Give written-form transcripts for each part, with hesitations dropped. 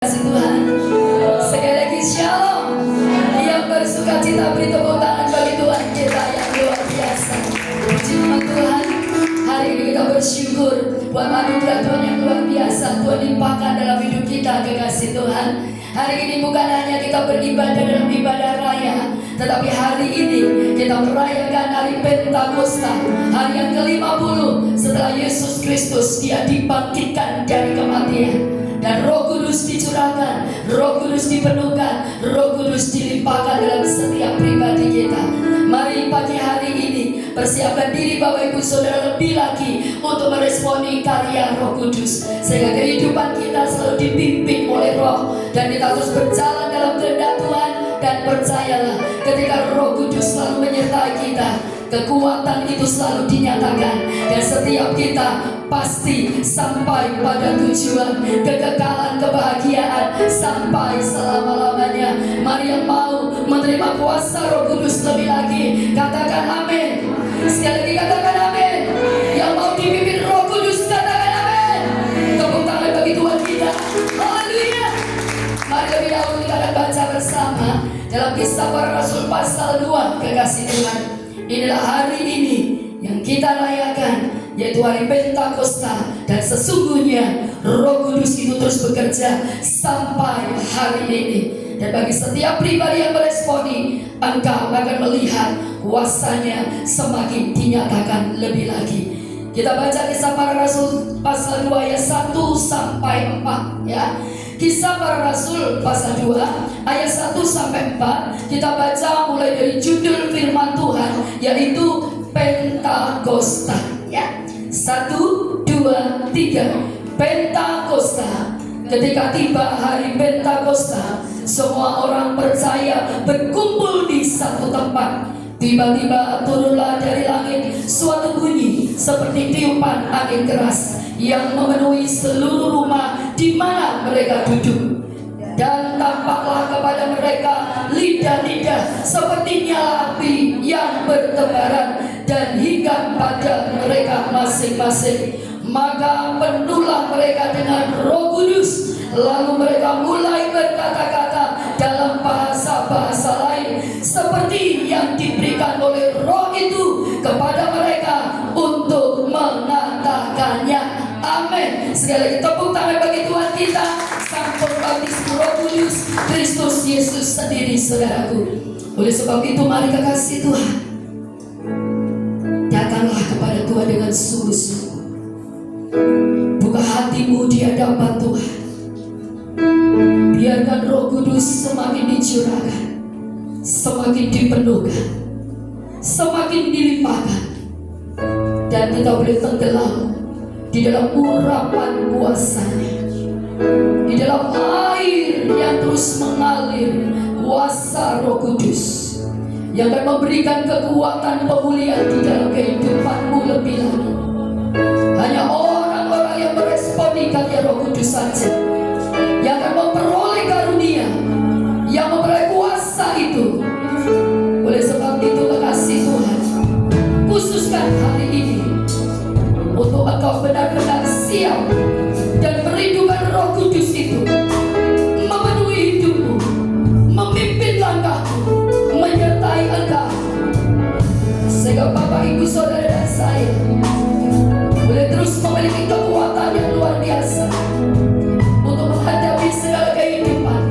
Kasih Tuhan. Sekali lagi shalom. Yang bersuka cita beri tepuk tangan bagi Tuhan kita yang luar biasa. Puji nama Tuhan. Hari ini kita bersyukur buat anugerah Tuhan yang luar biasa Tuhan limpahkan dalam hidup kita, kekasih Tuhan. Hari ini bukan hanya kita beribadah dalam ibadah raya, tetapi hari ini kita merayakan hari Pentakosta, hari yang ke-50 setelah Yesus Kristus dia dibangkitkan dari kematian. Dan Roh Kudus dicurahkan, Roh Kudus dipenuhkan, Roh Kudus dilimpahkan dalam setiap pribadi kita. Mari pagi hari ini persiapkan diri Bapak Ibu Saudara lebih lagi untuk meresponi karya Roh Kudus, sehingga kehidupan kita selalu dipimpin oleh Roh dan kita terus berjalan dalam kehendak Tuhan. Dan percayalah, ketika Roh Kudus selalu menyertai kita, kekuatan itu selalu dinyatakan, dan setiap kita pasti sampai pada tujuan kekekalan kebahagiaan sampai selama-lamanya. Mari yang mau menerima kuasa Roh Kudus lebih lagi, katakan amin. Sekali lagi katakan amin. Yang mau dipimpin Roh Kudus katakan amin. Tepuk tangan bagi Tuhan kita. Haleluya. Mari lebih dahulu kita akan baca bersama dalam Kisah Para Rasul pasal 2, kekasih Tuhan. Inilah hari ini yang kita rayakan, yaitu hari Pentakosta, dan sesungguhnya Roh Kudus itu terus bekerja sampai hari ini. Dan bagi setiap pribadi yang meresponi, engkau akan melihat kuasanya semakin dinyatakan lebih lagi. Kita baca Kisah Para Rasul pasal 2 ayat 1 sampai 4 ya. Kisah Para Rasul pasal 2 ayat 1 sampai 4. Kita baca mulai dari judul firman Tuhan, yaitu Pentakosta ya. 1, 2, 3. Pentakosta. Ketika tiba hari Pentakosta, semua orang percaya berkumpul di satu tempat. Tiba-tiba turunlah dari langit suatu bunyi seperti tiupan angin keras yang memenuhi seluruh rumah di mana mereka duduk. Dan tampaklah kepada mereka lidah-lidah seperti nyala api yang bertebaran dan hinggap pada mereka masing-masing. Maka penuhlah mereka dengan Roh Kudus. Lalu mereka mulai berkata-kata dalam bahasa-bahasa lain seperti yang diberikan oleh Roh itu kepada mereka untuk mengatakannya. Amin. Sekali lagi tepuk tangan bagi Tuhan kita, Sang Pembaptis Roh Kudus, Kristus Yesus sendiri, saudaraku. Oleh sebab itu mari kekasih Tuhan, datanglah kepada Tuhan dengan sungguh-sungguh. Buka hatimu di hadapan Tuhan. Biarkan Roh Kudus semakin dicurahkan, semakin dipenuhkan, semakin dilimpahkan, dan kita boleh tenggelam di dalam urapan kuasa-Nya, di dalam air yang terus mengalir, kuasa Roh Kudus yang akan memberikan kekuatan pemulihan di dalam kehidupanmu lebih lagi. Hanya orang-orang yang meresponi karya Roh Kudus saja yang akan memperoleh karunia, yang memperoleh kuasa itu. Oleh sebab itu kekasih Tuhan, khususkan hari ini untuk engkau benar-benar siap dan merindukan Roh Kudus itu memenuhi hidupmu, memimpin langkahmu, menyertai engkau, sehingga Bapak Ibu Saudara dan saya boleh terus memiliki kekuatan yang luar biasa untuk menghadapi segala kehidupan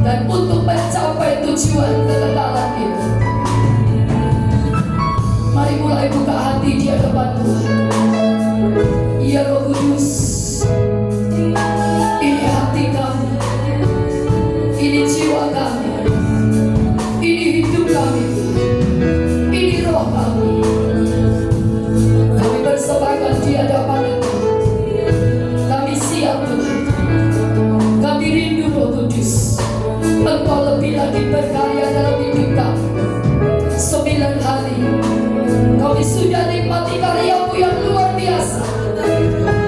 dan untuk mencapai tujuan kekekalan itu. Mari mulai buka hati di hadapan Tuhan. Ya Roh Kudus, ini hati kami, ini jiwa kami, ini hidup kami, ini roh kami. Kami persembahkan di hadapan Engkau. Kami siap Tuhan. Kami rindu Roh Kudus. Engkau lebih lagi berkarya dalam hidup kami. 9 hari kami sudah nikmati karya-Mu yang luar biasa.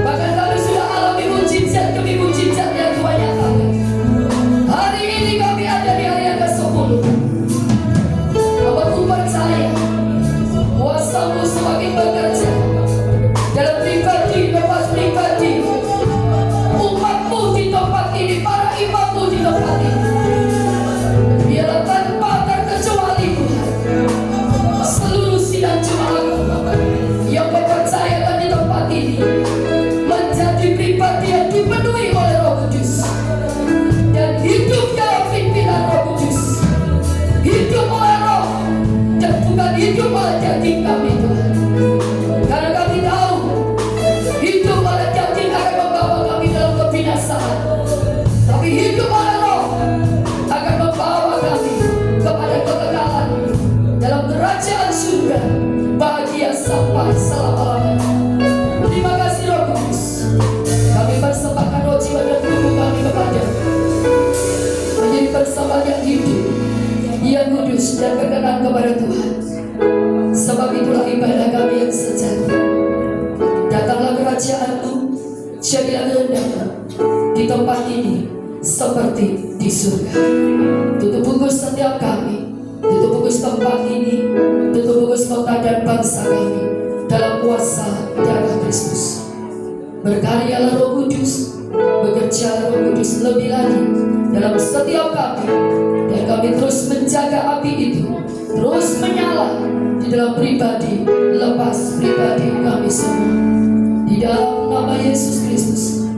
Bahkan kami sudah alami mujizat demi mujizat yang Tuhan nyatakan. Hari ini kami ada di hari yang ke-10. Aku percaya kuasa-Mu semakin bekerja dalam pribadi lepas pribadi, umat-Mu di tempat Kudus. Dan hidupnya pimpinan Roh Kudus. Hidup oleh Roh dan bukan hidup oleh daging kami Tuhan. Karena kami tahu hidup oleh daging akan membawa kami dalam kebinasaan. Tapi hidup oleh Roh akan membawa kami kepada kekekalan dalam kerajaan surga, bahagia sampai selama-lamanya. Terima kasih Roh Kudus. Kami persembahkan roh, jiwa dan tubuh kami kepada menjadi persembahan yang hidup, yang kudus dan berkenan kepada Tuhan. Sebab itulah ibadah kami yang sejati. Datanglah kerajaan-Mu, jadilah kehendak-Mu di tempat ini seperti di surga. Tutup bungkus setiap kami, tutup bungkus tempat ini, tutup bungkus kota dan bangsa kami dalam kuasa darah Kristus. Berkaryalah Roh Kudus, bekerjalah Roh Kudus lebih lagi dalam setiap kami, dan kami terus menjaga api itu terus menyala di dalam pribadi lepas pribadi kami semua. Di dalam nama Yesus Kristus,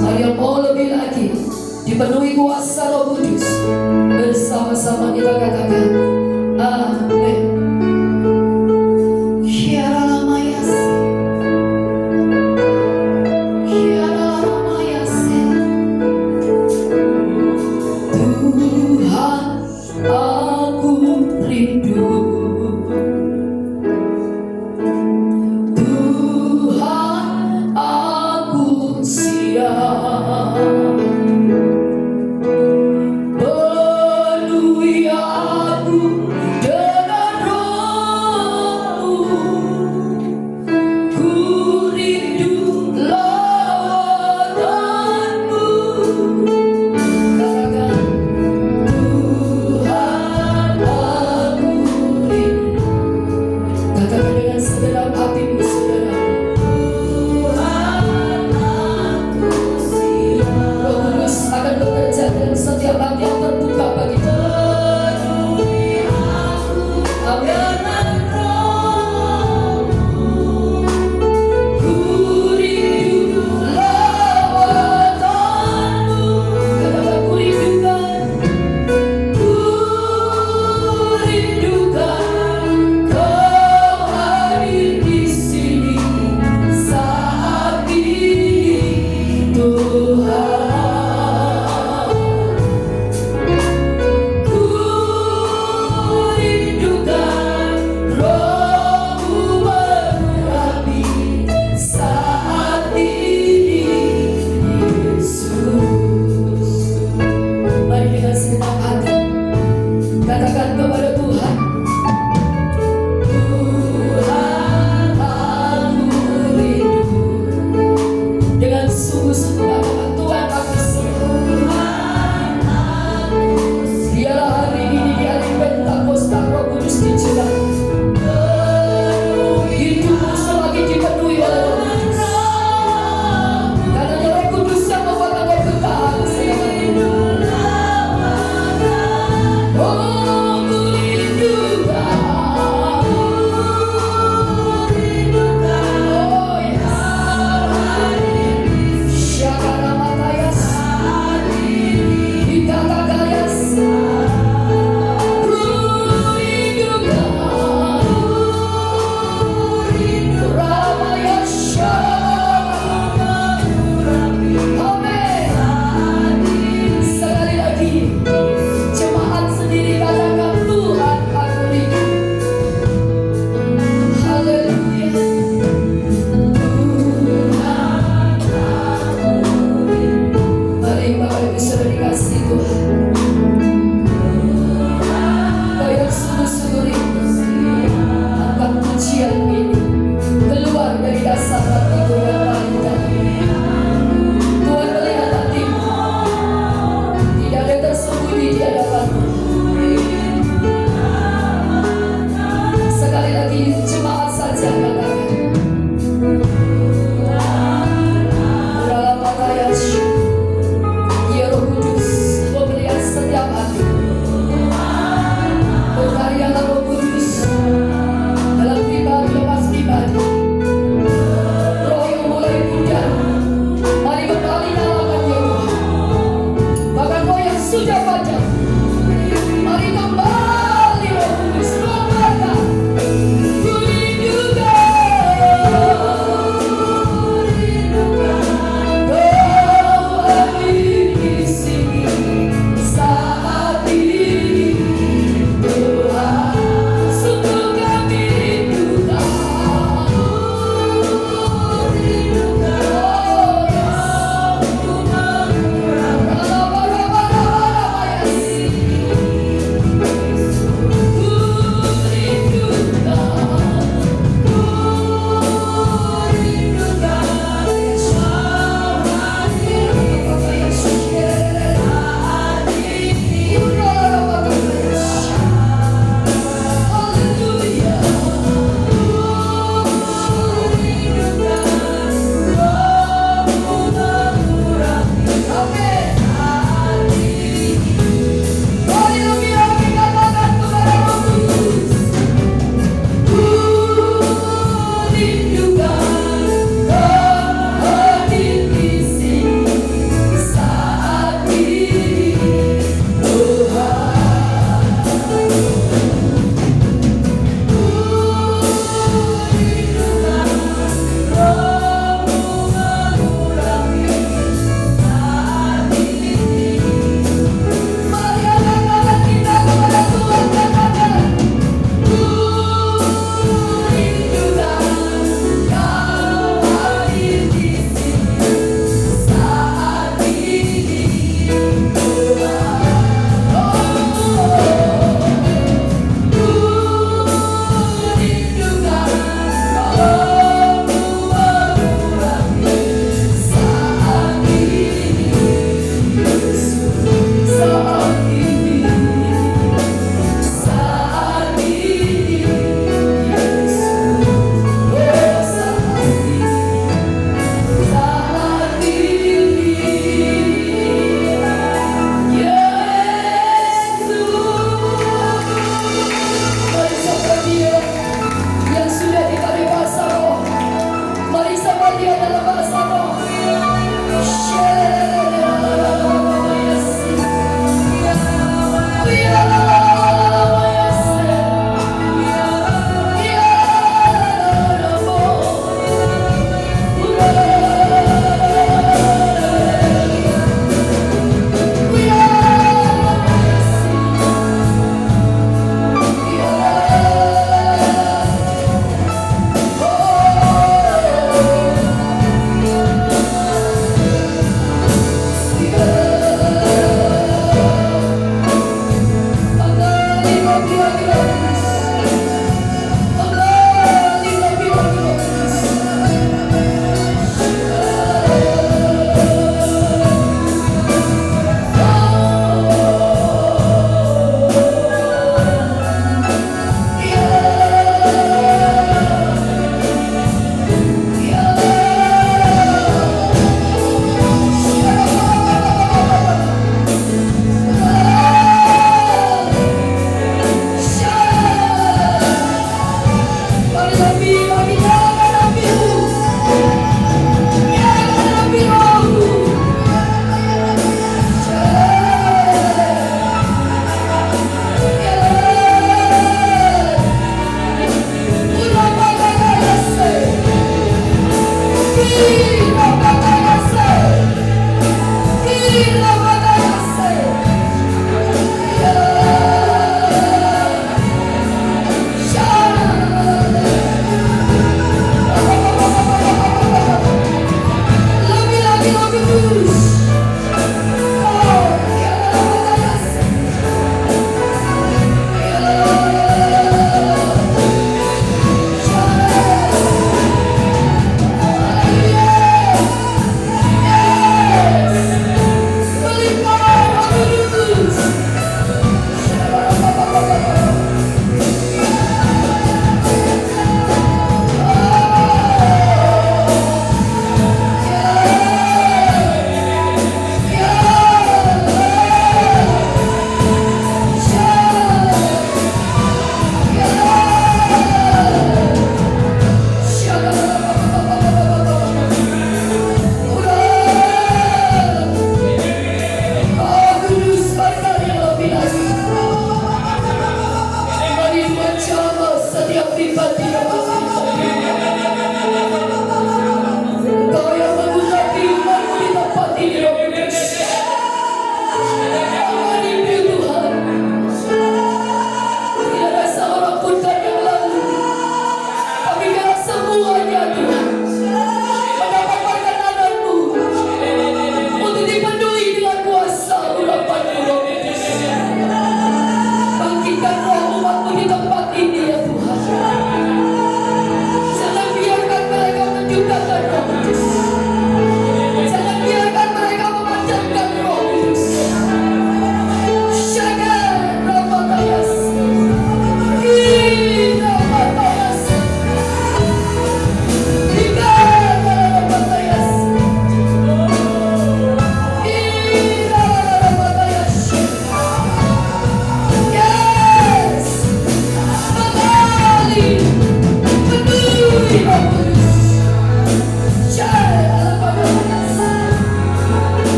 mari yang mau lebih lagi dipenuhi kuasa Roh Kudus. Bersama-sama kita katakan amin. Penuhi aku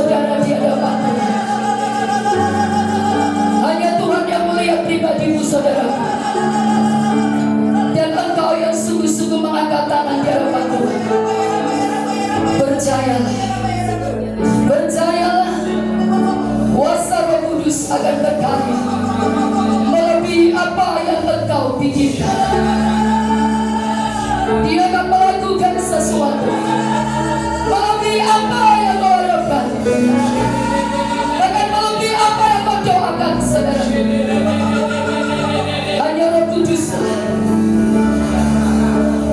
saudara di hadapan. Hanya Tuhan yang melihat pribadimu, saudara. Dan engkau yang sungguh-sungguh mengangkat tangan di hadapan Tuhan. Percayalah, percayalah, kuasa Roh Kudus akan berkarya melebihi apa yang engkau pikirkan. Dia akan melakukan sesuatu melebihi apa yang kau harapkan, bahkan melebihi apa yang kau doakan, saudara. Hanya Roh Kudus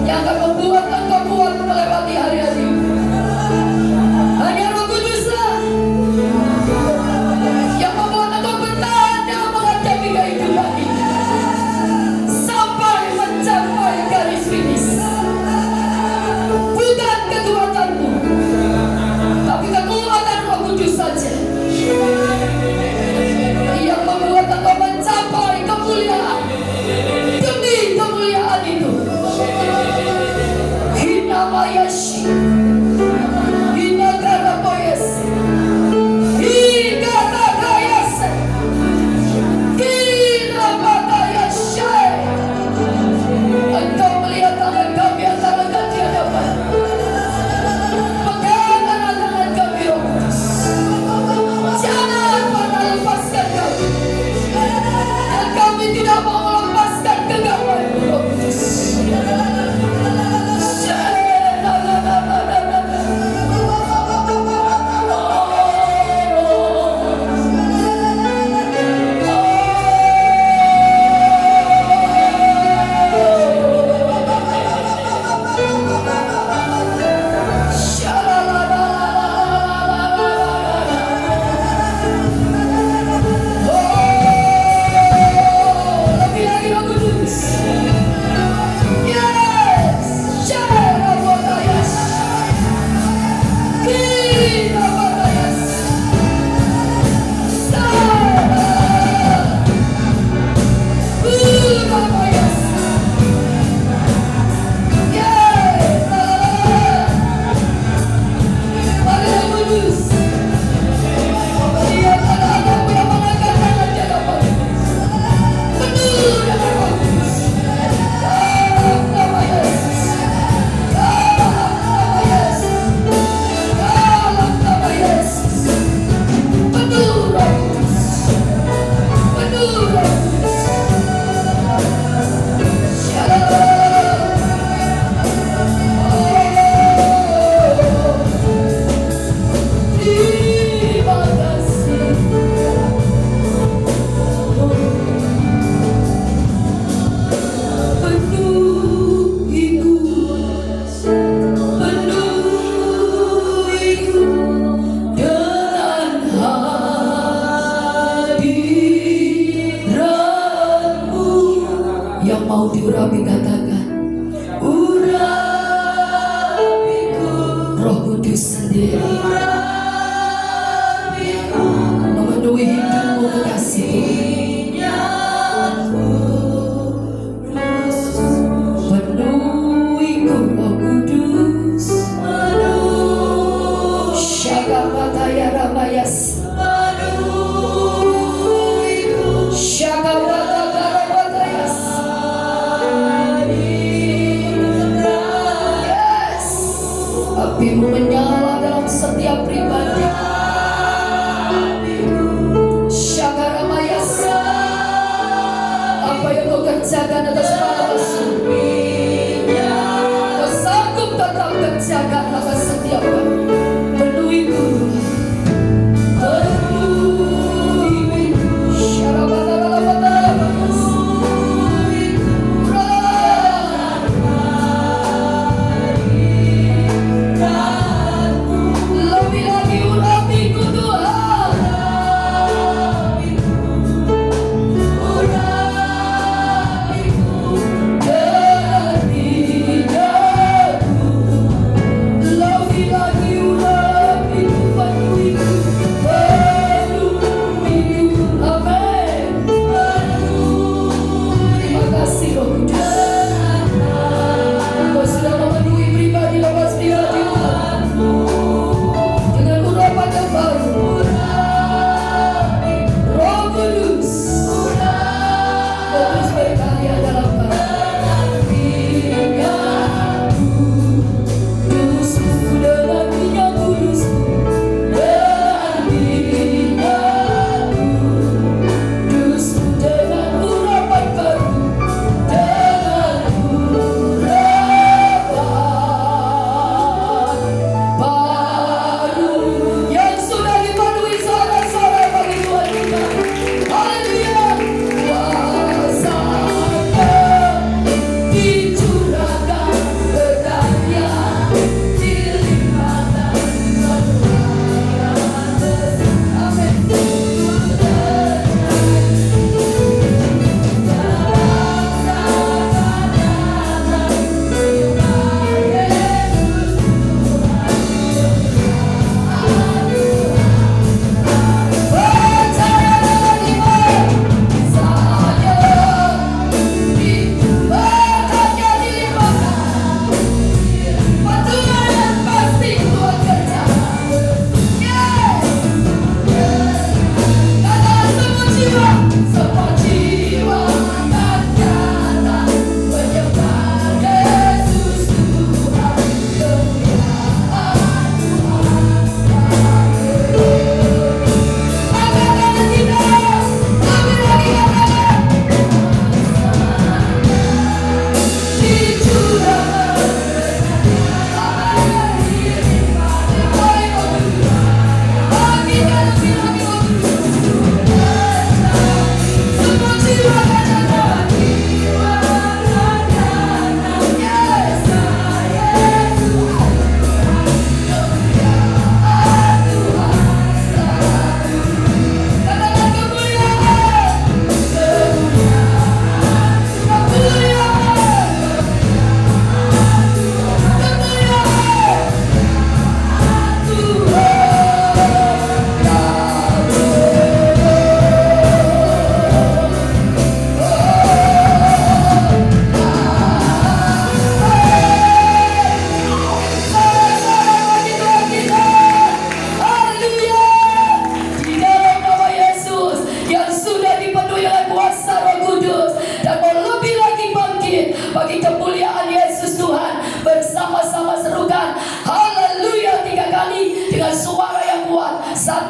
yang akan membuat engkau kuat melewati hari-hari. Hanya Roh Kudus yang membuat engkau bertahan dalam menghadapi kehidupan ini sampai mencapai garis finish. Bukan kekuatanmu, tapi kekuatan Roh Kudus saja yang membuat engkau mencapai kemuliaan. Demi kemuliaan itu, Hinamayashi, Hinagaraboyesi, Higatagayase, Hinamatayashe. Engkau melihat tangan kami antara di hadapan. Pegang tangan kami, Roh Kudus. Jangan pernah lepaskan kami. Dan kami tidak mau melepaskan genggaman Roh Kudus. Lebih lagi Roh Kudus. Yes, Sharabatayas, Kinabatayas, Urabayas. Yes, Mari Roh Kudus. Lihat anak-anakmu yang mengangkat tangan di hadapan. Penuh dengan Roh Kudus. Dalam nama Yesus. Dalam nama Yesus. Dalam nama Yesus. Penuh Roh Kudus. Penuh Roh Kudus. Shalom. Terima kasih. Penuhiku, penuhiku dengan hadiratmu. Yang mau diurapi katakan, urapiku. Roh Kudus sendiri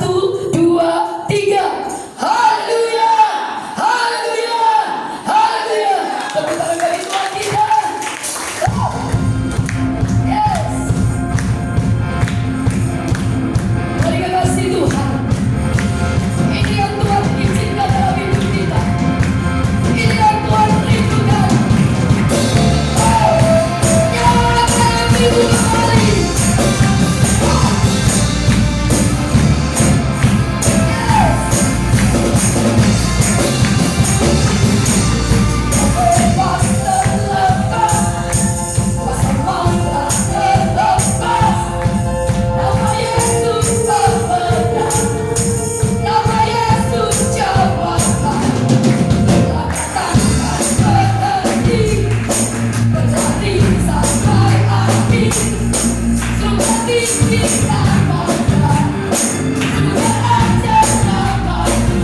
1, 2, 3. Haleluya, haleluya, haleluya. Tepuk tangan bagi Tuhan kita. Yes. Terima kasih Tuhan. Ini yang Tuhan izinkan dalam hidup kita. Ini yang Tuhan rindukan. Nyalakan pintu kembali. Lepas terlepas, kuasa mantra terlepas. Nama Yesus benar, nama Yesus jawabkan. Katakan berhenti, berlari sampai akhir. Sudah tinggi namanya, sudah ada namanya.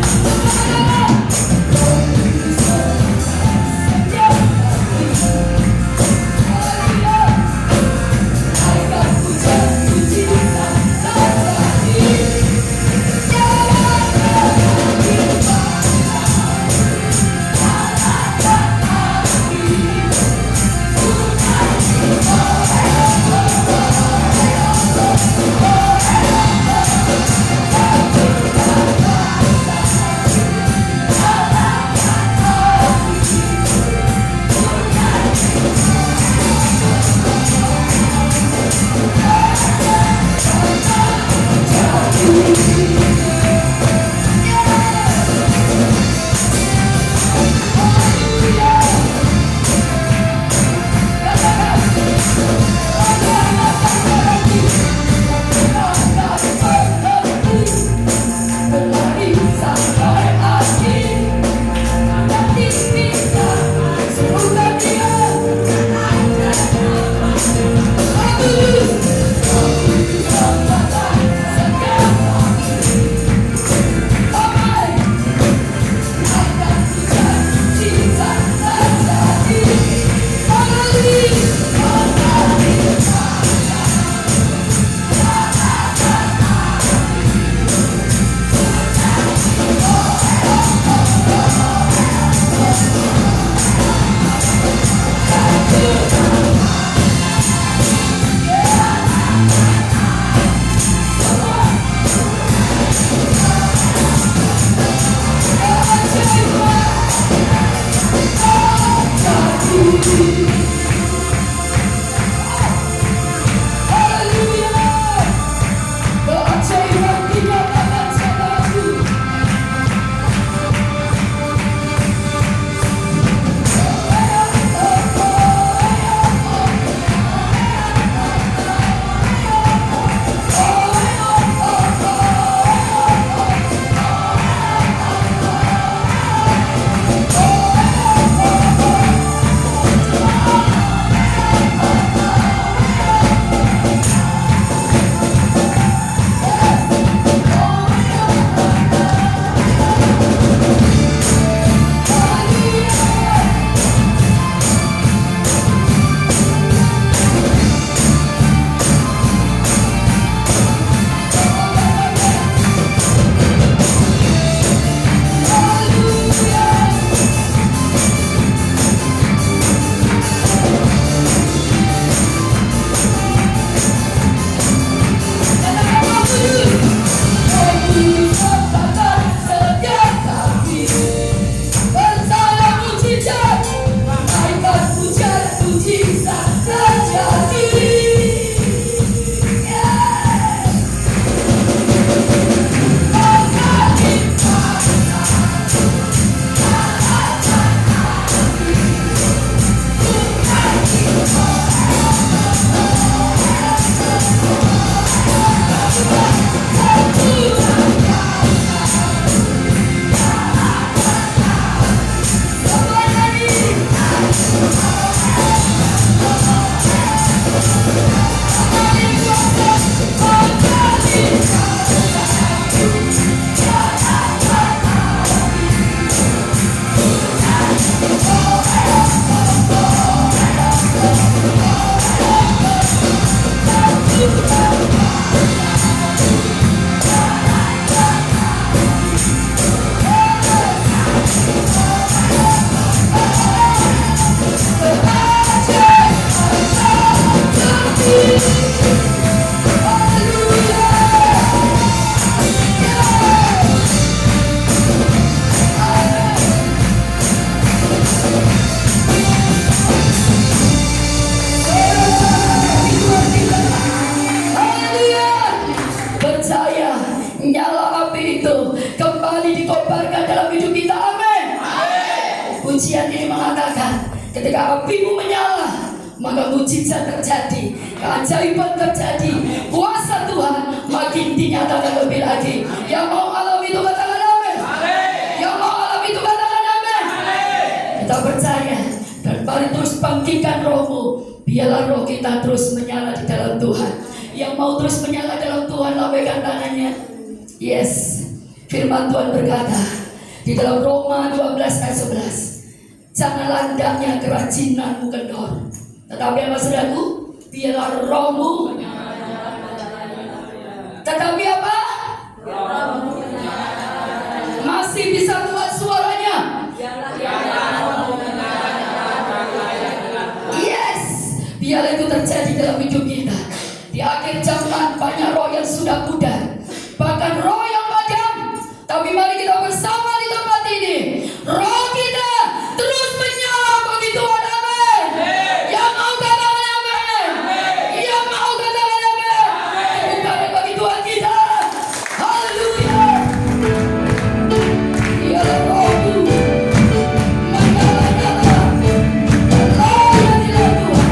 Pujian ini mengatakan ketika apimu menyala, maka mujizat terjadi, keajaiban terjadi, kuasa Tuhan makin dinyatakan lebih lagi. Yang mau alami itu katakan amin. Yang mau alami itu katakan amin. Kita percaya dan mari terus bangkitkan rohmu. Biarlah roh kita terus menyala di dalam Tuhan. Yang mau terus menyala dalam Tuhan, lambaikan tangannya. Yes, firman Tuhan berkata di dalam Roma 12 ayat 11, janganlah hendaknya kerajinanmu kendor, tetapi apa saudaraku? Biarlah rohmu. Tetapi apa? Masih bisa buat suaranya. Yes, biarlah itu terjadi dalam hidup kita. Di akhir zaman banyak roh yang sudah pudar, bahkan roh yang padam. Tapi mari kita bersama di tempat ini, roh kita terus menyala bagi Tuhan. Amin. Yang mau katakan amin. Yang mau katakan amin. Bukan bagi Tuhan kita. Haleluya. Biarlah rohmu menyala-nyala, melayani Tuhan.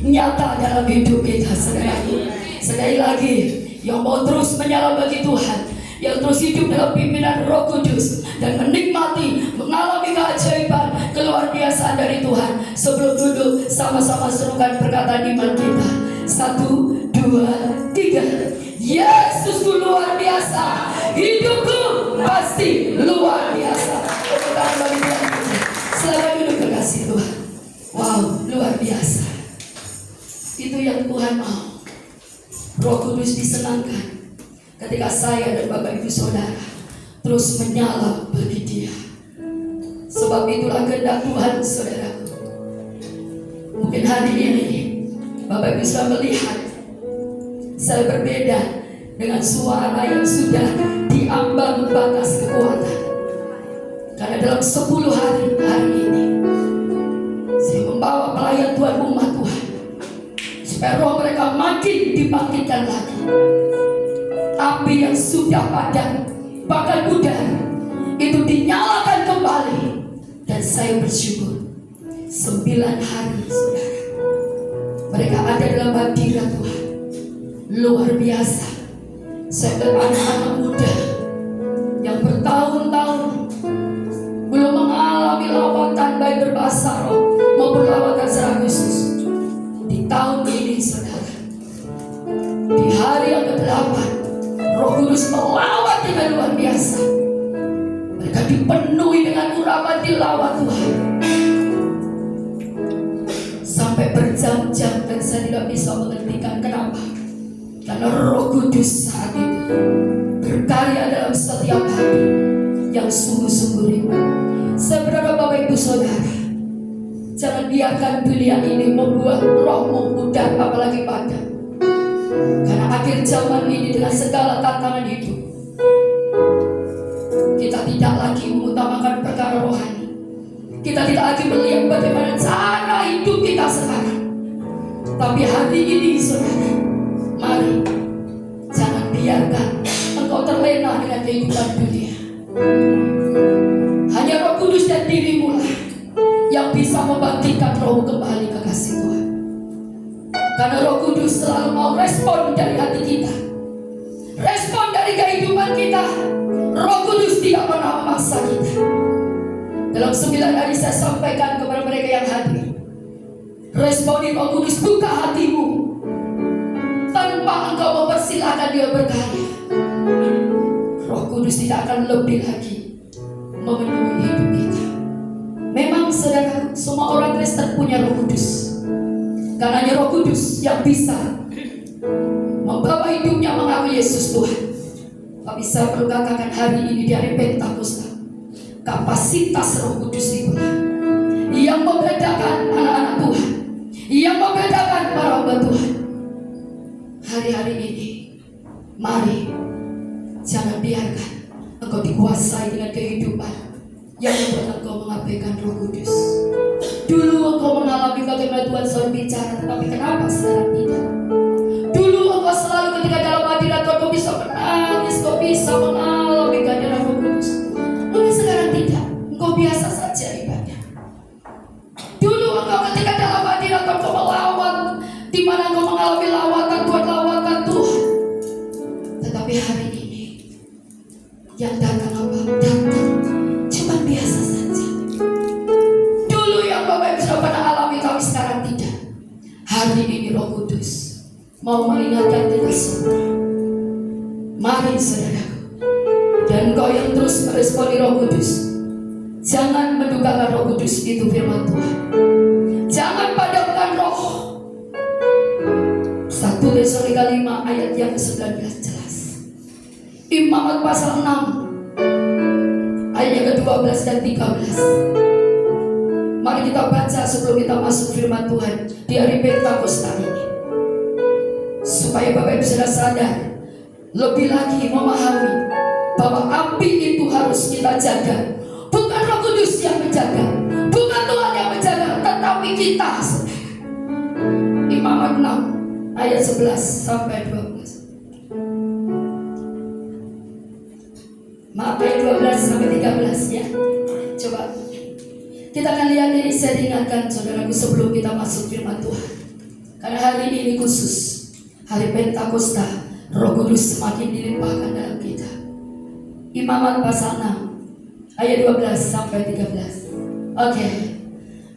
nyata dalam hidup kita. Sekali lagi yang mau terus menyala bagi Tuhan, yang terus hidup dalam pimpinan Roh Kudus dan menikmati, mengalami keajaiban keluar biasa dari Tuhan. Sebelum duduk, sama-sama serukan perkataan iman kita. 1, 2, 3. Yesusku luar biasa, hidupku pasti luar biasa. Selamat duduk kekasih Tuhan. Wow, luar biasa. Itu yang Tuhan mau. Roh Kudus disenangkan ketika saya dan Bapak Ibu Saudara terus menyala bagi Dia. Sebab itulah kehendak Tuhan, saudaraku. Mungkin hari ini Bapak Ibu sudah melihat saya berbeda dengan suara yang sudah diambang batas kekuatan. Karena dalam 10 hari ini saya membawa pelayan Tuhan, umat Tuhan, supaya roh mereka makin dibangkitkan lagi. Api yang sudah padam, bahkan udara, itu dinyalakan kembali. Dan saya bersyukur 9 hari, saudara, mereka ada dalam hadirat Tuhan. Luar biasa. Saya melihat anak-anak muda yang bertahun-tahun belum mengalami lawatan baik berbahasa roh maupun lawatan secara khusus. Di tahun ini, saudara, di hari yang ke-8, Roh Kudus melawat dengan luar biasa. Mereka dipenuhi dengan urapan tilawat Tuhan sampai berjam-jam, dan saya tidak bisa menghentikan. Kenapa? Karena Roh Kudus saat itu berkarya dalam setiap hati yang sungguh-sungguh rindu. Saya berharap Bapak Ibu Saudara, jangan biarkan dunia ini membuat rohmu mudah, apalagi padam. Karena akhir zaman ini dengan segala tantangan hidup, kita tidak lagi mengutamakan perkara rohani. Kita tidak lagi melihat bagaimana cara hidup kita sekarang. Tapi hari ini, saudara, mari jangan biarkan engkau terlena dengan kehidupan dunia. Hanya Roh Kudus dan dirimu lah yang bisa membangkitkan rohmu kembali, kekasih Tuhan. Karena Roh Kudus selalu mau respon dari hati kita, respon dari kehidupan kita. Roh Kudus tidak pernah memaksa kita. Dalam 9 hari saya sampaikan kepada mereka yang hadir, responi Roh Kudus, buka hatimu tanpa engkau mempersilahkan Dia berkarya. Roh Kudus tidak akan lebih lagi memenuhi hidup kita. Memang saudara, semua orang Kristen punya Roh Kudus. Karena hanya Roh Kudus yang bisa membawa hidupnya mengaku Yesus Tuhan. Tapi saya perlu katakan hari ini di hari Pentakosta, kapasitas Roh Kudus itulah yang membedakan anak-anak Tuhan, yang membedakan para hamba Tuhan. Hari-hari ini, mari jangan biarkan engkau dikuasai dengan kehidupan yang membuat engkau mengabaikan Roh Kudus. Dulu engkau mengalami bagaimana Tuhan selalu bicara, tetapi kenapa sekarang tidak? Dulu engkau selalu ketika dalam hadirat Tuhan kau bisa menangis, kau bisa mengalami kehadiran Roh Kudus. Mungkin sekarang tidak, engkau biasa saja ibadah. Dulu engkau ketika dalam hadirat Tuhan kau melawan, di mana engkau mengalami lawatan Tuhan, lawatan Tuhan. Tetapi hari ini yang datang apa? Datang cuma biasa saja. Dulu yang Bapak Ibu sudah pernah alami, tapi sekarang tidak. Hari ini Roh Kudus mau mengingatkan kita semua. Mari saudaraku, dan kau yang terus meresponi Roh Kudus, jangan mendukakan Roh Kudus, itu firman Tuhan. Jangan padamkan roh. 1 Tesalonika 5 ayat yang ke-19 jelas. Imamat pasal 6 ayat yang ke-12 dan 13. Mari kita baca sebelum kita masuk firman Tuhan di hari Pentakosta ini, supaya Bapak Ibu sudah sadar, lebih lagi memahami bahwa api itu harus kita jaga. Bukan Roh Kudus yang menjaga, bukan Tuhan yang menjaga, tetapi kita. Imamat 6 ayat 11 sampai 12. Maaf, ayat 12 sampai 13 ya. Coba kita akan lihat ini. Saya ingatkan saudaraku sebelum kita masuk firman Tuhan, karena hari ini khusus hari Pentakosta, Roh Kudus semakin dilimpahkan dalam kita. Imamat pasal 6 ayat 12 sampai 13. Oke,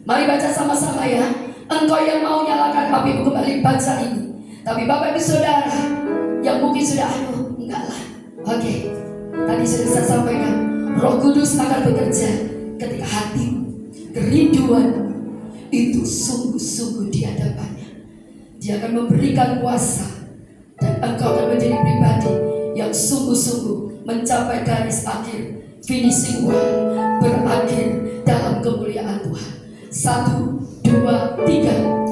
mari baca sama-sama ya. Engkau yang mau nyalakan api, kembali baca ini. Tapi Bapak Ibu Saudara yang mungkin sudah enggak lah. Oke, tadi sudah saya sampaikan, Roh Kudus akan bekerja ketika hati kerinduan itu sungguh-sungguh di hadapannya. Dia akan memberikan kuasa dan engkau akan menjadi pribadi yang sungguh-sungguh mencapai garis akhir, finishing line, berakhir dalam kemuliaan Tuhan. 1, 2, 3.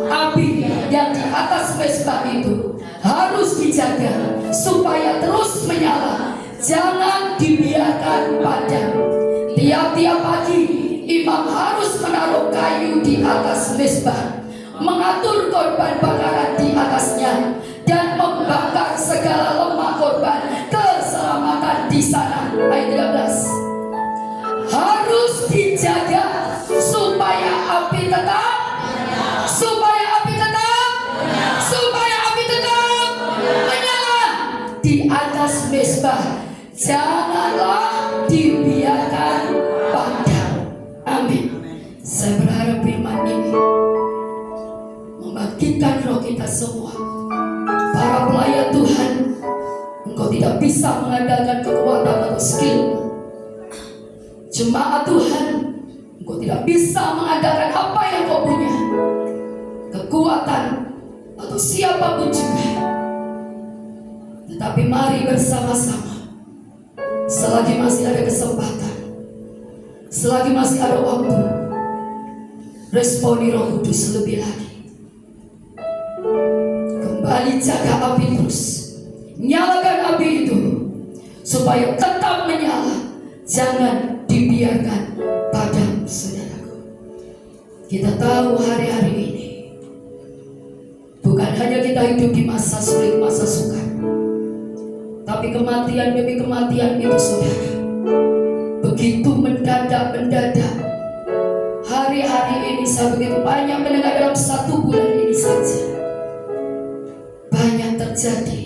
Api yang di atas mezbah itu harus dijaga supaya terus menyala, jangan dibiarkan padam. Tiap-tiap pagi imam harus menaruh kayu di atas mezbah, mengatur korban bakaran di atasnya, dan membakar segala lemak korban keselamatan di sana. Ayat 13. Harus dijaga supaya api tetap menyala di atas mezbah. Janganlah dibiarkan padam. Amin. Saya berharap firman ini membangkitkan roh kita semua. Para pelayan Tuhan, engkau tidak bisa mengandalkan kekuatan atau skill. Jemaat Tuhan, engkau tidak bisa mengandalkan apa yang kau punya, kekuatan atau siapapun juga. Tetapi mari bersama-sama, selagi masih ada kesempatan, selagi masih ada waktu, responi Roh Kudus lebih lagi. Kembali jaga api terus, nyalakan api itu supaya tetap menyala, jangan dibiarkan padam, saudaraku. Kita tahu hari-hari ini bukan hanya kita hidup di masa sulit, masa sukar, tapi kematian demi kematian itu, saudara, begitu mendadak. Hari-hari ini saya begitu banyak mendengar dalam 1 bulan ini saja banyak terjadi.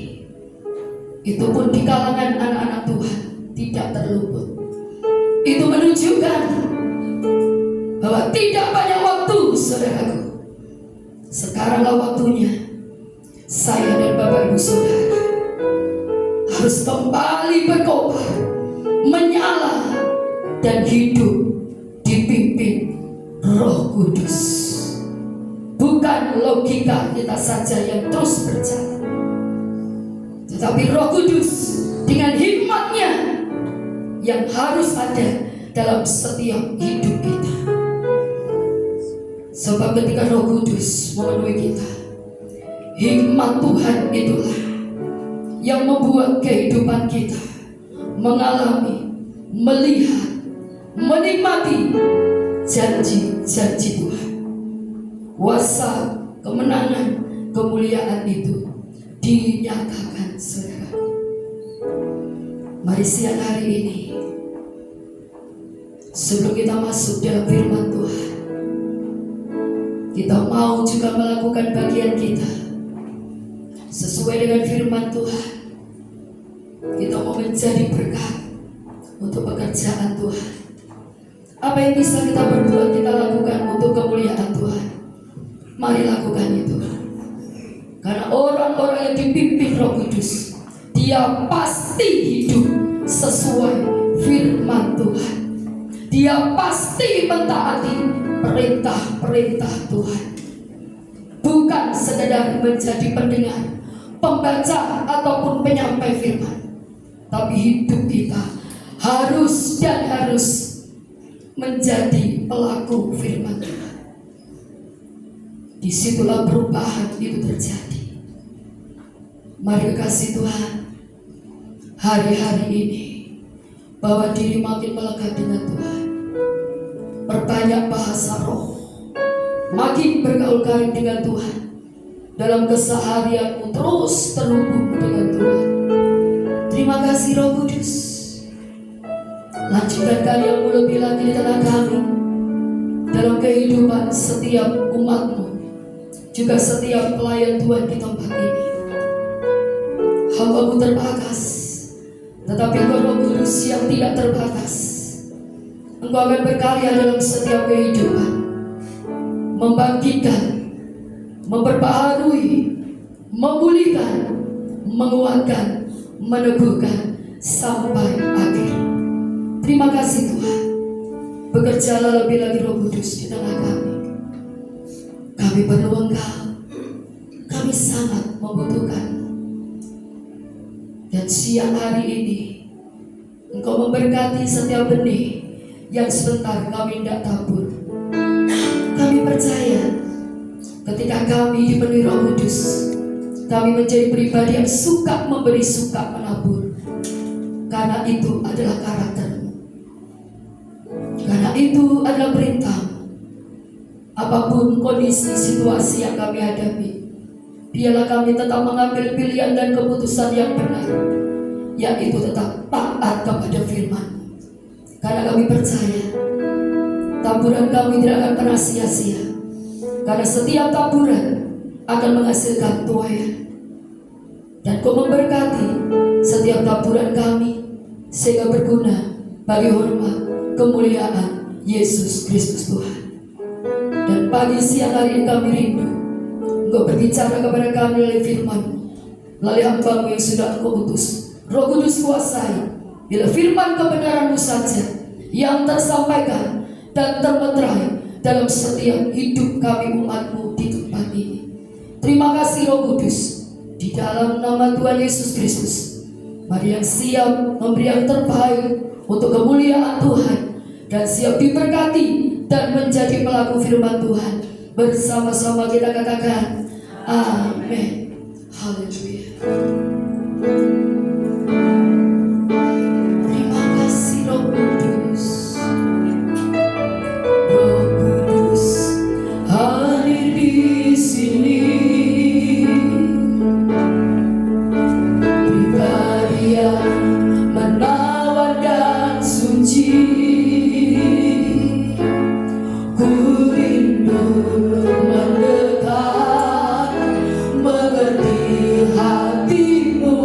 Itu pun di kalangan anak-anak Tuhan tidak terluput. Itu menunjukkan bahwa tidak banyak waktu, saudaraku. Sekaranglah waktunya saya dan Bapak Ibu Saudara harus kembali berkobar, menyala dan hidup dipimpin Roh Kudus. Bukan logika kita saja yang terus berjalan, tetapi Roh Kudus dengan hikmatnya yang harus ada dalam setiap hidup kita. Sebab ketika Roh Kudus memenuhi kita, hikmat Tuhan itulah yang membuat kehidupan kita mengalami, melihat, menikmati janji-janji Tuhan. Kuasa, kemenangan, kemuliaan itu dinyatakan, saudara. Mari siang hari ini, sebelum kita masuk dalam firman Tuhan, kita mau juga melakukan bagian kita sesuai dengan firman Tuhan. Kita mau menjadi berkat untuk pekerjaan Tuhan. Apa yang bisa kita berbuat, kita lakukan untuk kemuliaan Tuhan. Mari lakukan itu. Karena orang-orang yang dipimpin Roh Kudus, dia pasti hidup sesuai firman Tuhan. Dia pasti mentaati perintah-perintah Tuhan. Bukan sekedar menjadi pendengar, pembaca ataupun penyampai firman, tapi hidup kita harus menjadi pelaku firman Tuhan. Disitulah perubahan itu terjadi. Mari kekasih Tuhan, hari-hari ini bawa diri makin melekat dengan Tuhan. Perbanyak bahasa roh, makin bergaul karib dengan Tuhan. Dalam keseharianmu terus terhubung dengan Tuhan. Terima kasih Roh Kudus. Lanjutkan karyamu lebih lagi di tengah kami, dalam kehidupan setiap umatmu, juga setiap pelayan Tuhan di tempat ini. Hamba-Mu terbatas, tetapi Engkau Roh Kudus yang tidak terbatas. Engkau akan berkarya dalam setiap kehidupan, membangkitkan, memperbaharui, memulihkan, menguatkan, meneguhkan sampai akhir. Terima kasih Tuhan. Bekerjalah lebih lagi Roh Kudus di tengah kami. Kami perlu Engkau. Kami sangat membutuhkan. Dan siang hari ini Engkau memberkati setiap benih yang sebentar kami tidak tabur. Kami percaya ketika kami dipenuhi Roh Kudus, kami menjadi pribadi yang suka memberi, suka menabur. Karena itu adalah karakter-Mu. Karena itu adalah perintah. Apapun kondisi situasi yang kami hadapi, biarlah kami tetap mengambil pilihan dan keputusan yang benar, yaitu tetap taat kepada firman. Karena kami percaya taburan kami tidak akan pernah sia-sia. Karena setiap taburan akan menghasilkan tuaian. Dan Kau memberkati setiap taburan kami sehingga berguna bagi hormat kemuliaan Yesus Kristus Tuhan. Dan pagi siang hari ini kami rindu Engkau berbicara kepada kami melalui firman-Mu, melalui hamba-Mu yang sudah Engkau utus. Roh Kudus kuasai, bila firman kebenaran-Mu saja yang tersampaikan dan termeterai dalam setiap hidup kami umat-Mu di tempat ini. Terima kasih Roh Kudus, di dalam nama Tuhan Yesus Kristus. Mari yang siap memberi yang terbaik untuk kemuliaan Tuhan, dan siap diberkati dan menjadi pelaku firman Tuhan. Bersama-sama kita katakan amin. Haleluya. Terima kasih Roh Kudus. Roh Kudus hadir di sini. Pribadi yang menawan dan suci. Ku rindu mendekat, mengerti hati-Mu.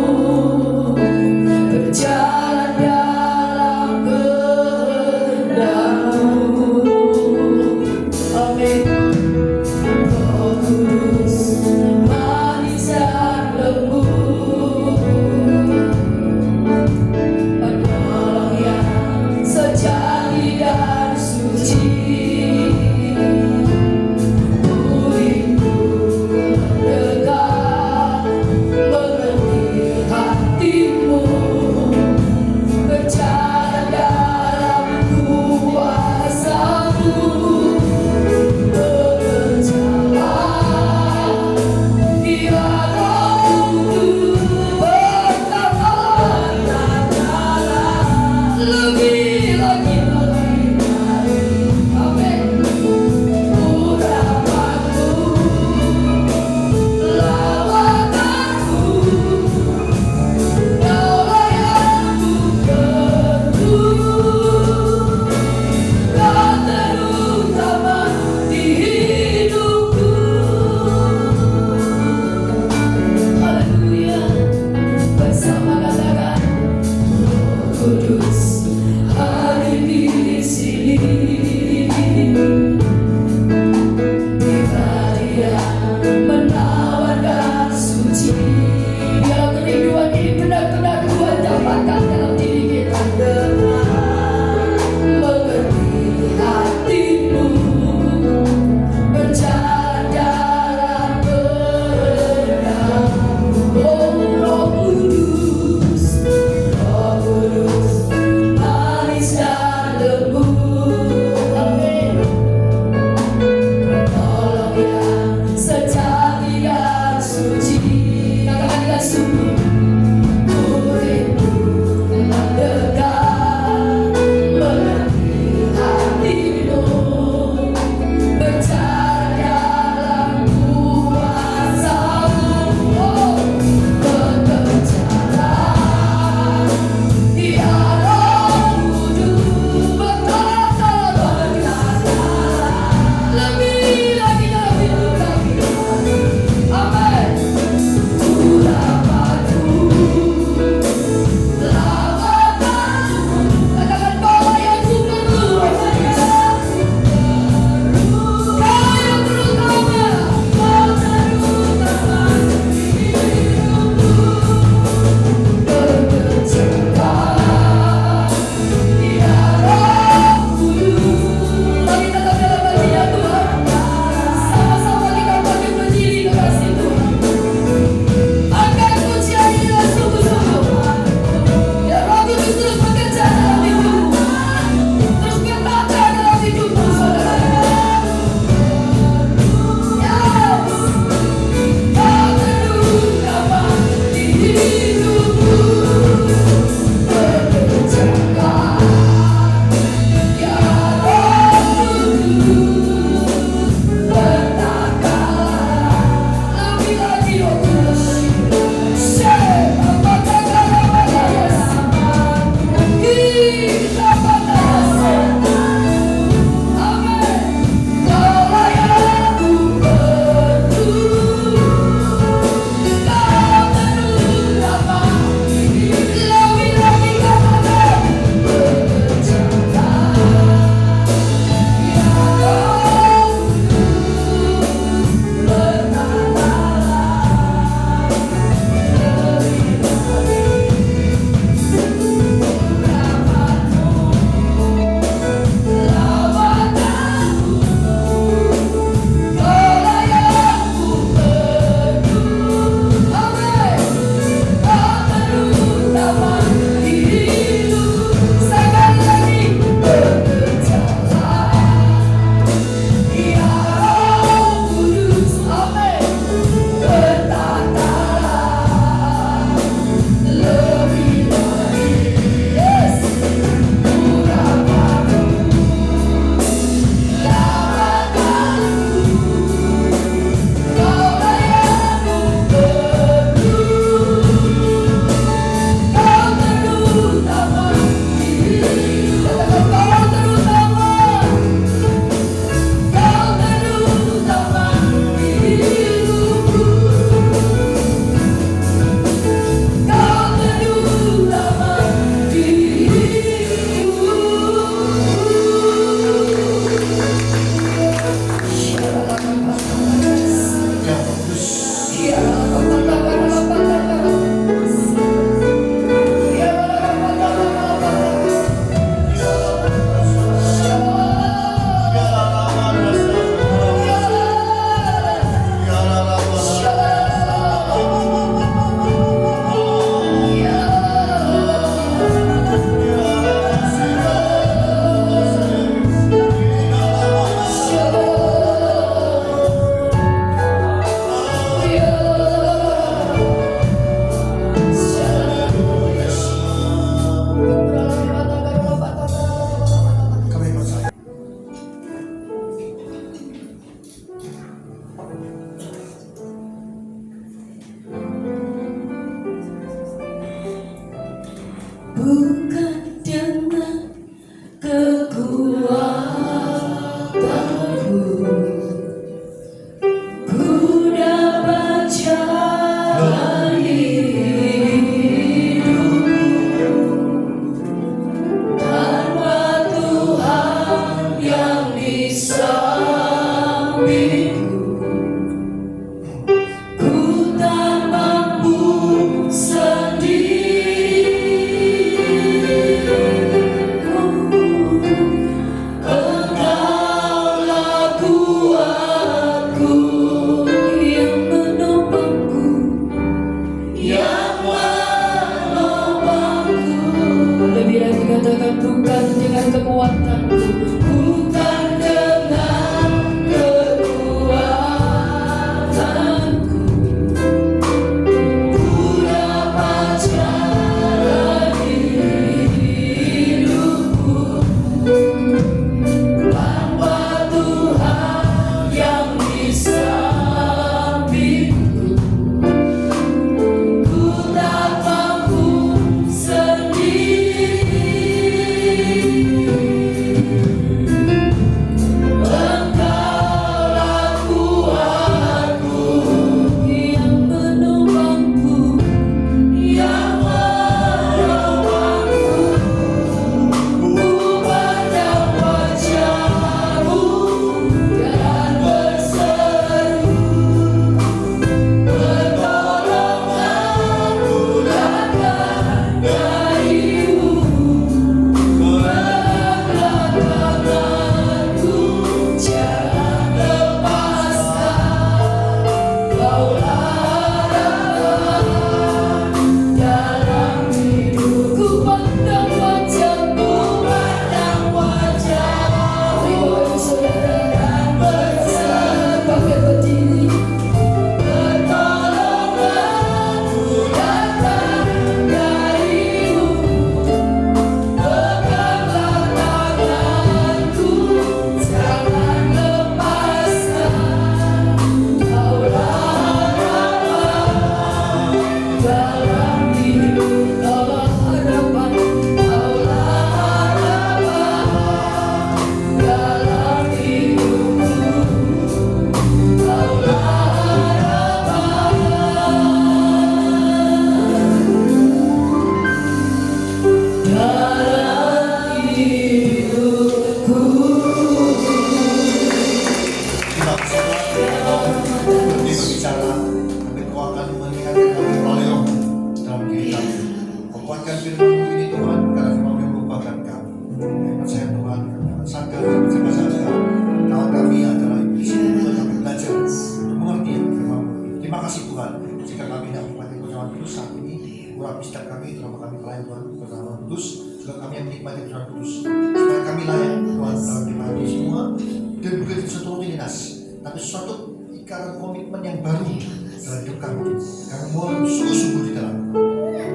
kasih Tuhan, jika kami tidak menikmati perjamuan kudus saat ini, urapi setiap kami, terutama kami pelayan Tuhan, perjamuan kudus, juga kami yang menikmati perjamuan kudus, supaya kami layak Tuhan dalam menikmati semua, dan bukan sesuatu rutinitas, tapi sesuatu ikatan komitmen yang baru dalam hidup kami. Kami mau sungguh-sungguh di dalam.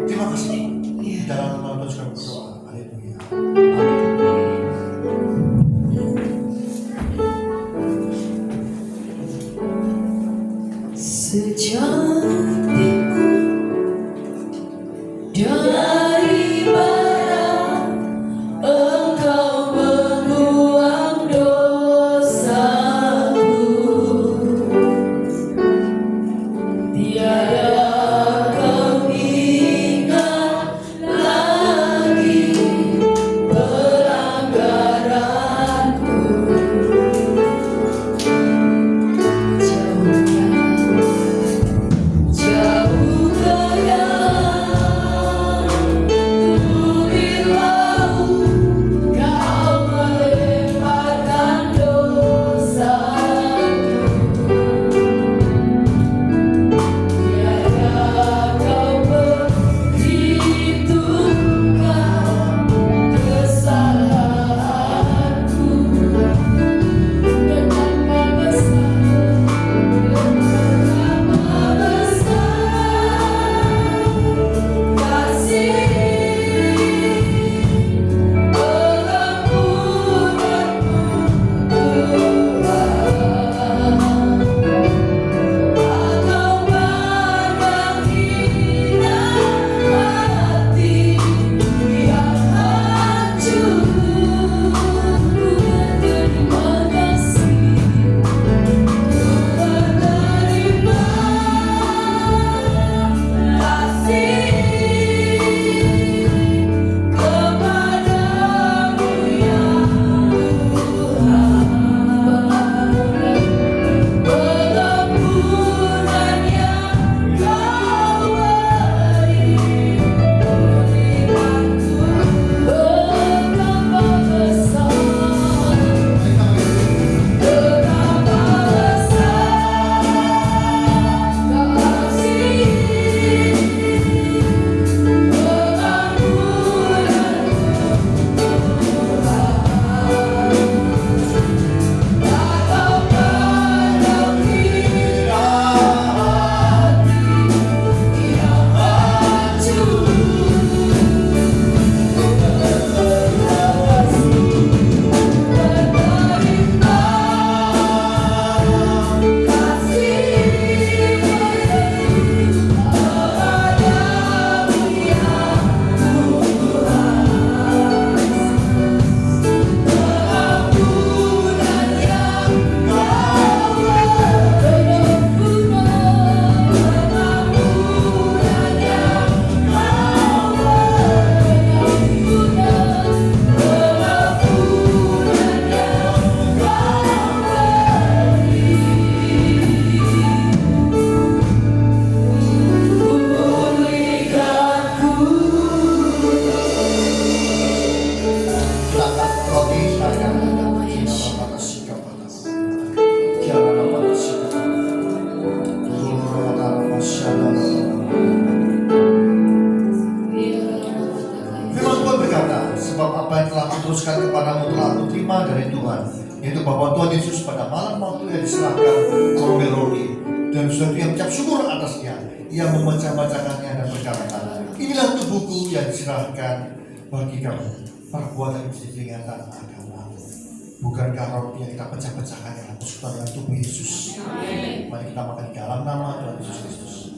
Terima kasih. Di dalam nama Tuhan kami berdoa. Haleluya. Secantikmu dari bara, Engkau membuang dosaku. Tiada kau ingat lagi pelanggaranku. Teruskan kepadamu telah aku terima dari Tuhan, yaitu bahwa Tuhan Yesus pada malam waktu yang diserahkan mengambil roti dan sesuatu yang mengucap syukur atasnya, ia membaca-bacakannya dan berkata, inilah tubuhku yang diserahkan bagi kamu, perbuatan yang diperingatan akan aku. Bukankah roti yang kita pecah-pecahkan adalah persekutuan dengan tubuh Yesus? Mari kita makan di dalam nama Tuhan Yesus Kristus.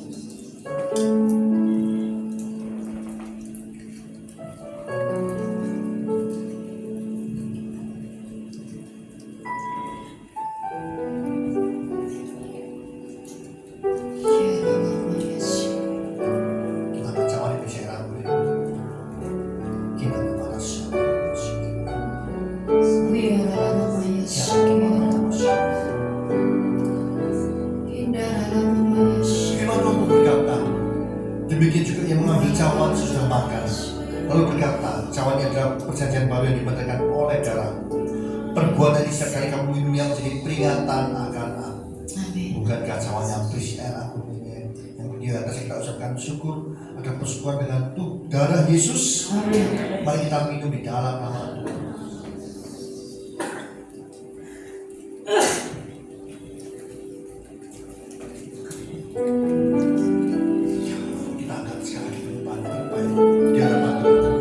Demikian juga ia mengambil cawan sesudah makan, lalu berkata, cawan ini adalah perjanjian baru yang dibatalkan oleh darah. Perbuatan ini setiap kali kamu minumnya menjadi peringatan akan aku. Bukankah cawan yang berisi air aku ini mengucapkan syukur akan persekutuan dengan darah Yesus. Amin. Mari kita minum di dalam nama Tuhan. Kita angkat sekali lagi penyembahan di hadapan Tuhan.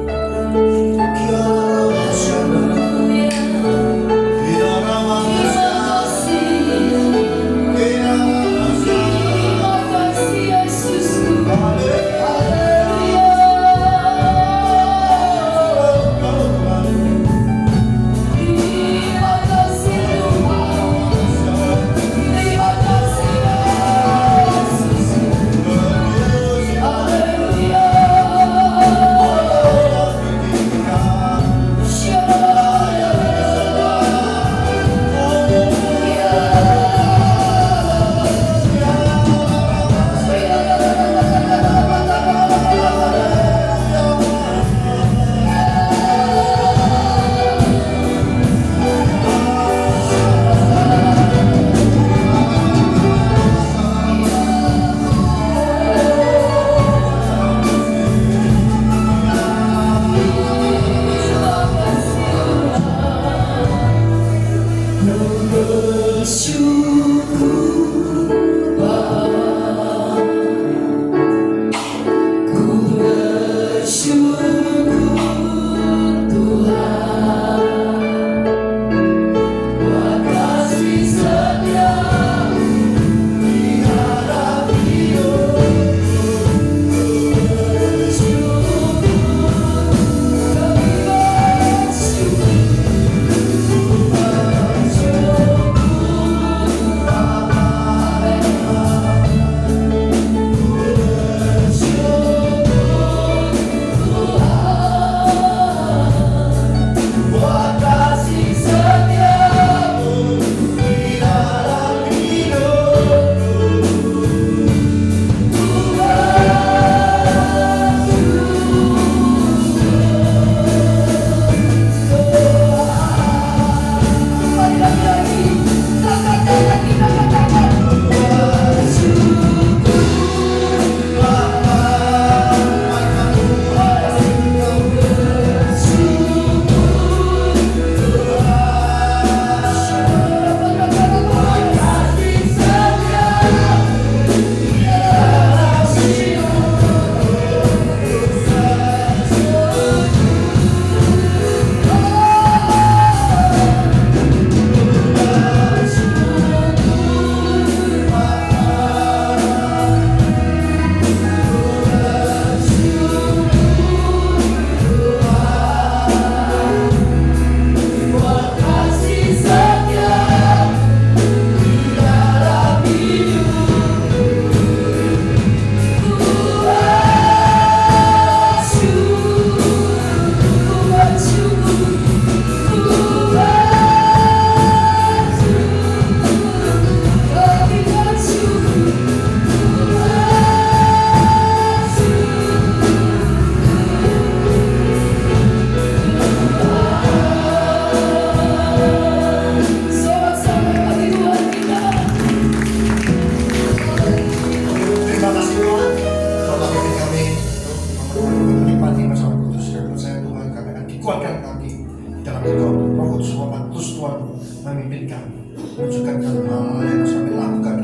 memimpin kami, menunjukkan hal-hal yang harus kami lakukan.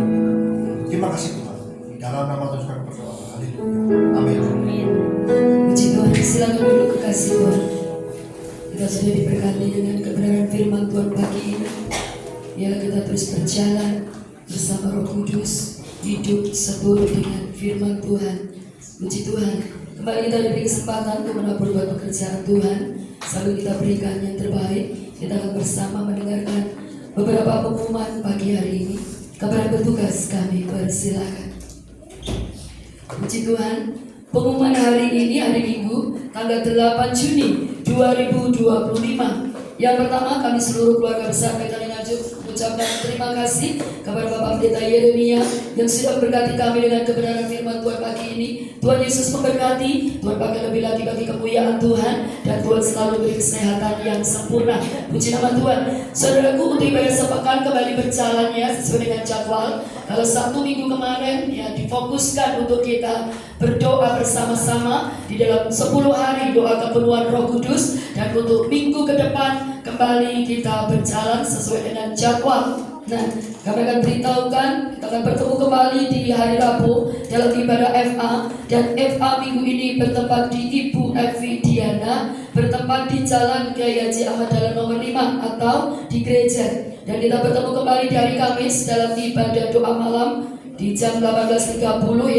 Terima kasih Tuhan. Di dalam nama Tuhan kami berdoa. Haleluya. Amin. Puji Tuhan, silakan duduk kekasih Tuhan. Kita sudah diberkati dengan kebenaran firman Tuhan pagi ini. Biarlah kita terus berjalan bersama Roh Kudus, hidup seturut dengan firman Tuhan. Puji Tuhan. Kembali kita diberi kesempatan untuk menabur buat pekerjaan Tuhan. Sambil kita berikan yang terbaik, kita akan bersama mendengarkan beberapa pengumuman pagi hari ini. Kepada petugas kami persilakan. Puji Tuhan. Pengumuman hari ini hari Minggu tanggal 8 Juni 2025. Yang pertama, kami seluruh keluarga besar PKN Nganjuk mengucapkan terima kasih kepada Bapak Pendeta Yeremia yang sudah memberkati kami dengan kebenaran firman Tuhan pagi ini. Tuhan Yesus memberkati, Tuhan pakai lebih lagi bagi kemuliaan Tuhan, dan Tuhan selalu beri kesehatan yang sempurna. Puji nama Tuhan. Saudaraku, untuk ibadah sepekan kembali berjalannya sesuai dengan jadwal. Kalau Sabtu minggu kemarin ya difokuskan untuk kita berdoa bersama-sama di dalam 10 hari doa kepenuhan Roh Kudus, dan untuk minggu ke depan kembali kita berjalan sesuai dengan jadwal. Nah, kami akan beritahukan, kita akan bertemu kembali di hari Rabu dalam ibadah FA, dan FA minggu ini bertempat di Ibu Evi Diana, bertempat di Jalan Kiai Haji Ahmad Dahlan nomor 5 atau di gereja. Dan kita bertemu kembali di hari Kamis dalam ibadah doa malam di jam 18.30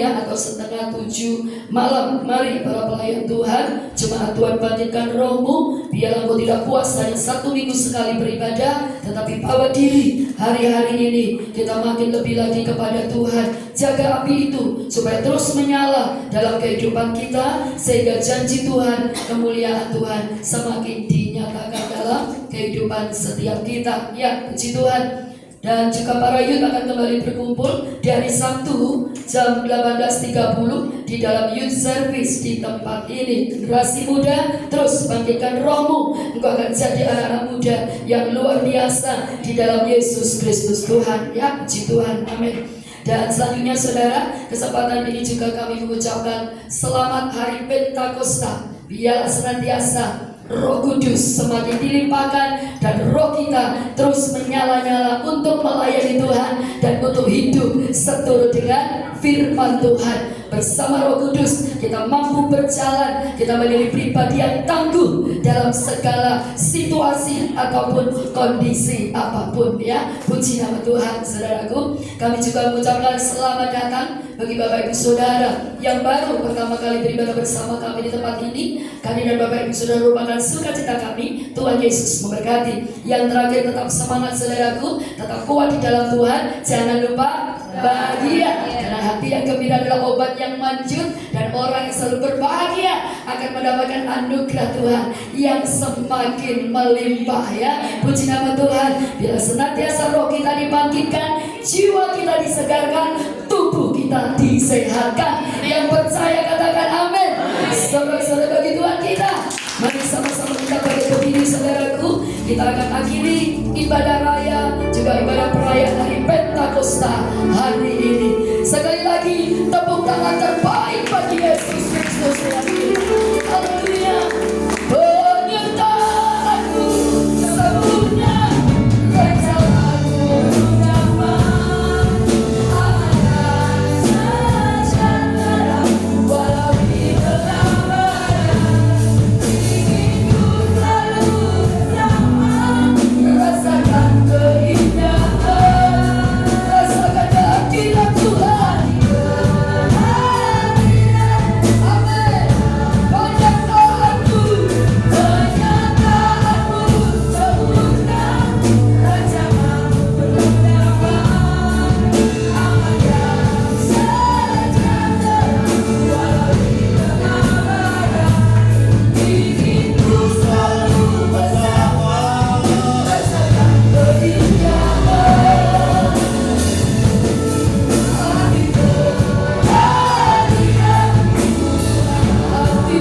ya, atau setengah 7 malam. Mari para pelayan Tuhan, jemaat Tuhan, bangkitkan rohmu. Biarlah engkau tidak puas hanya 1 minggu sekali beribadah, tetapi bawa diri hari-hari ini kita makin lebih lagi kepada Tuhan. Jaga api itu supaya terus menyala dalam kehidupan kita, sehingga janji Tuhan, kemuliaan Tuhan semakin dinyatakan dalam kehidupan setiap kita. Ya, puji Tuhan. Dan juga para youth akan kembali berkumpul di hari Sabtu jam 18.30 di dalam youth service di tempat ini. Generasi muda, terus bangkitkan rohmu. Engkau akan jadi anak-anak muda yang luar biasa di dalam Yesus Kristus Tuhan. Ya, puji Tuhan, amin. Dan selanjutnya saudara, kesempatan ini juga kami mengucapkan selamat hari Pentakosta. Biarlah senantiasa Roh Kudus semakin dilimpahkan dan roh kita terus menyala-nyala untuk melayani Tuhan dan untuk hidup seturut dengan firman Tuhan. Bersama Roh Kudus kita mampu berjalan, kita menjadi pribadi yang tangguh dalam segala situasi ataupun kondisi apapun ya. Puji nama Tuhan saudaraku. Kami juga mengucapkan selamat datang bagi Bapak Ibu Saudara yang baru pertama kali beribadah bersama kami di tempat ini. Kami dan Bapak Ibu Saudara merupakan sukacita kami. Tuhan Yesus memberkati. Yang terakhir, tetap semangat saudaraku, tetap kuat di dalam Tuhan. Jangan lupa bahagia, karena hati yang gembira adalah obat yang manjur, dan orang yang selalu berbahagia akan mendapatkan anugerah Tuhan yang semakin melimpah ya. Puji nama Tuhan. Bila senantiasa roh kita dibangkitkan, jiwa kita disegarkan, tubuh kita disehatkan. Yang percaya katakan amin. Saudara-saudara bagi Tuhan kita, mari sama-sama kita berdiri saudaraku. Kita akan akhiri ibadah raya juga ibadah perayaan hari Pentakosta hari ini. Sekali lagi tepuk tangan terbaik bagi Yesus Kristus. Haleluya. Penyertaanku sempurna, rencanaku nyaman, aman sejahtera, walau di tengah badai, inginku selalu bersama. Rasakan keindahan, rasakan kehadiran Tuhan. Amin. Penyertaanku, penyertaanmu sempurna, rencanamu berdamai, aman dan sejahtera, walau di tengah badai, inginku selalu bersama. Rasakan keindahan, hati kehadiranmu, hati kehadiranmu, hati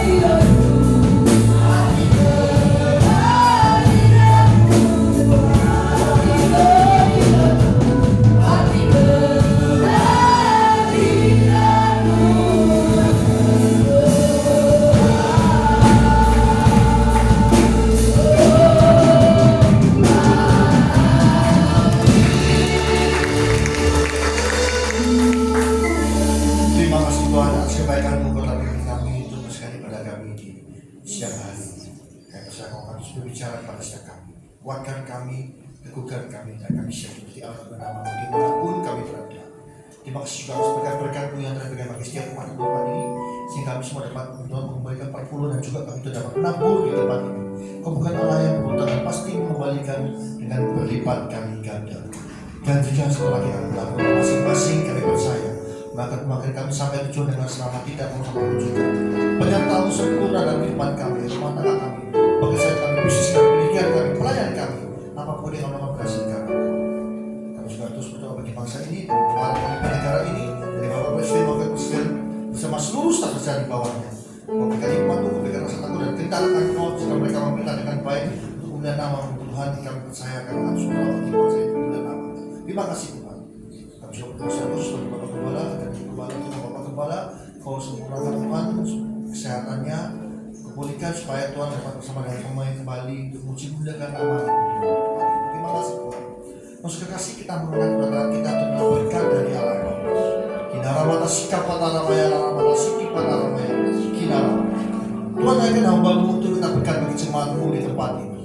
kehadiranmu, hati kehadiranmu, hati Terima kasih Tuhan atas kebaikan-Mu dalam hidup kami, teruskan ibadah kami di siang hari. Kami percaya Kau akan terus berbicara kepada setiap kami. Kuatkan kami, teguhkan kami, dan kami siap seperti Allah bernama dimanapun kami berada. Terima kasih juga atas berkat-berkat-Mu yang telah diberikan bagi setiap umat di tempat ini, sehingga kami semua dapat mengembalikan 40 dan juga kami dapat menabur di tempat ini. Kau bukan Allah yang berhutang, dan pasti mengembalikan dengan berlipat kali ganda. Dan juga setelah kita melakukan masing-masing kami percaya, maka kami sampai tujuan dengan selamat, tidak menghambat juga. Penyertaan sempurna dalam kehidupan kami, rumah tangga kami, pekerjaan kami, bisnis kami, pendidikan kami, pelayanan kami, apapun yang kami berhasil kami. Kami juga terus berdoa bagi bangsa ini, para pemimpin negara ini, dari Bapak Presiden, Wakil Presiden, bersama seluruh staf kerja di bawahnya. Kau berikan hikmat, Kau berikan rasa takut dan kendalikan Kau, jika mereka meminta dengan baik untuk kemuliaan nama Tuhan. Kami percaya karena kami semua bagi bangsa ini kemuliaan nama. Terima kasih Tuhan. Kami juga berdoa khusus bagi Bapak Gembala dan Puji muliakan nama. Terima kasih Tuhan. Maksud kekasih kita mengenal kita dengan berkat dari Allah. Kinara mata sikap pada ramaya, mata sikap pada ramaya, kinara. Tuhan akan hamba-Mu untuk kita berkat bagi jemaat-Mu di tempat ini.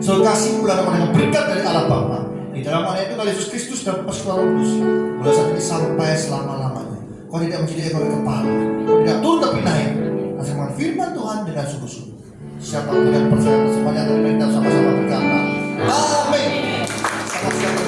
So kasih pula dengan berkat dari Allah Bapa. Di dalam hal itu kalau Yesus Kristus dan persekutuan Roh Kudus mulai saat ini sampai selama-lamanya. Kau tidak menjadi ekor kepala, kau tidak turun tapi naik. Firman firman Tuhan dengan sungguh-sungguh. Siapa yang percaya semuanya dari kita sama-sama berkata, Amin. Sama-sama.